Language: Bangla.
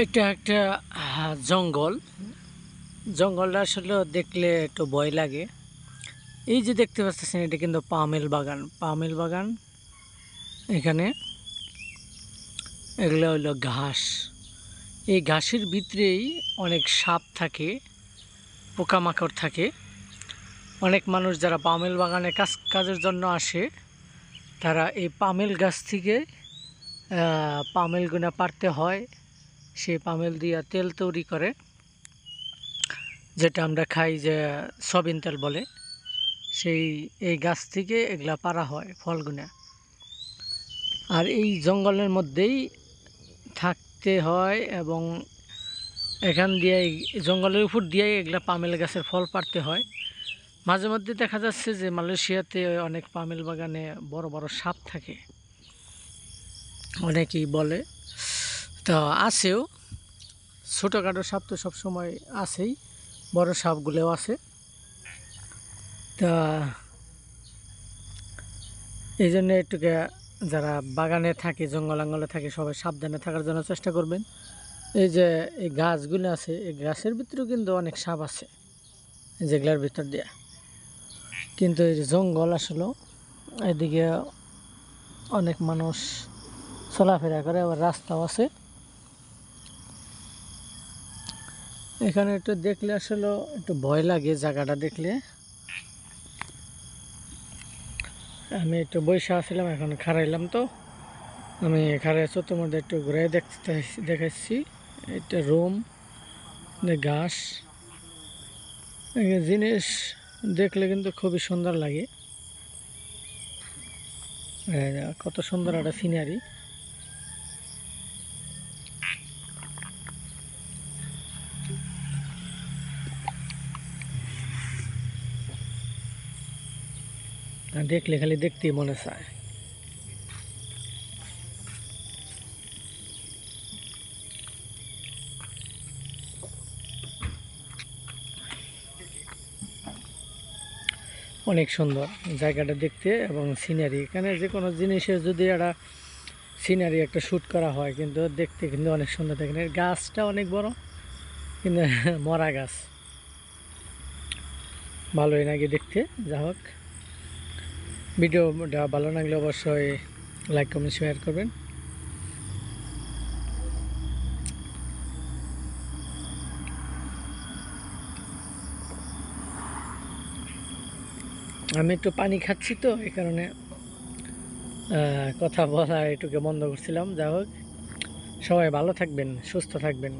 এটা একটা জঙ্গল। জঙ্গলটা আসলে দেখলে একটু ভয় লাগে। এই যে দেখতে পাচ্ছেন, এটা কিন্তু পামেল বাগান। পামেল বাগান, এখানে এগুলো হলো ঘাস। এই ঘাসের ভিতরেই অনেক সাপ থাকে, পোকামাকড় থাকে। অনেক মানুষ যারা পামেল বাগানে কাজের জন্য আসে, তারা এই পামেল গাছ থেকে পামেলগুনা পাড়তে হয়। সেই পামেল দিয়া তেল তৈরি করে, যেটা আমরা খাই, যে সয়াবিন তেল বলে। এই গাছ থেকে এগুলা পাড়া হয় ফলগুনা। আর এই জঙ্গলের মধ্যেই থাকতে হয়, এবং এখান দিয়ে জঙ্গলের উপর দিয়ে এগুলা পামেল গাছের ফল পাড়তে হয়। মাঝে মধ্যে দেখা যাচ্ছে যে মালয়েশিয়াতে অনেক পামেল বাগানে বড় বড় সাপ থাকে, অনেকেই বলে। তো আছেও, ছোটোখাটো সাপ তো সবসময় আছেই, বড় সাপগুলোও আছে। তা এই জন্য একটুকে যারা বাগানে থাকে, জঙ্গলে থাকে, সবাই সাবধানে থাকার জন্য চেষ্টা করবেন। এই যে এই গাছগুলো আছে, এই গাছের ভিতরেও কিন্তু অনেক সাপ আছে, যেগুলার ভিতর দিয়ে। কিন্তু এই যে জঙ্গল আসলে, এদিকে অনেক মানুষ চলাফেরা করে, আবার রাস্তাও আছে। এখানে একটু দেখলে আসলে একটু ভয় লাগে জায়গাটা দেখলে। আমি একটু বসে আসছিলাম, এখন খারাইলাম। তো আমি খারাই চতুর মধ্যে একটু ঘুরে দেখাচ্ছি। এটা রুম, ঘাস, জিনিস দেখলে কিন্তু খুবই সুন্দর লাগে। কত সুন্দর একটা সিনারি। দেখলে খালি দেখতেই মনে চায়। অনেক সুন্দর জায়গাটা দেখতে, এবং সিনারি। এখানে যে কোনো জিনিসের যদি একটা সিনারি একটা শ্যুট করা হয়, কিন্তু দেখতে কিন্তু অনেক সুন্দর। দেখেন এর গাছটা অনেক বড়, কিন্তু মরা গাছ, ভালোই লাগে দেখতে। যা হোক, ভিডিওটা ভালো লাগলে অবশ্যই লাইক কমেন্ট শেয়ার করবেন। আমি একটু পানি খাচ্ছি, তো এই কারণে কথা বলা একটুকে বন্ধ করছিলাম। যা হোক, সবাই ভালো থাকবেন, সুস্থ থাকবেন।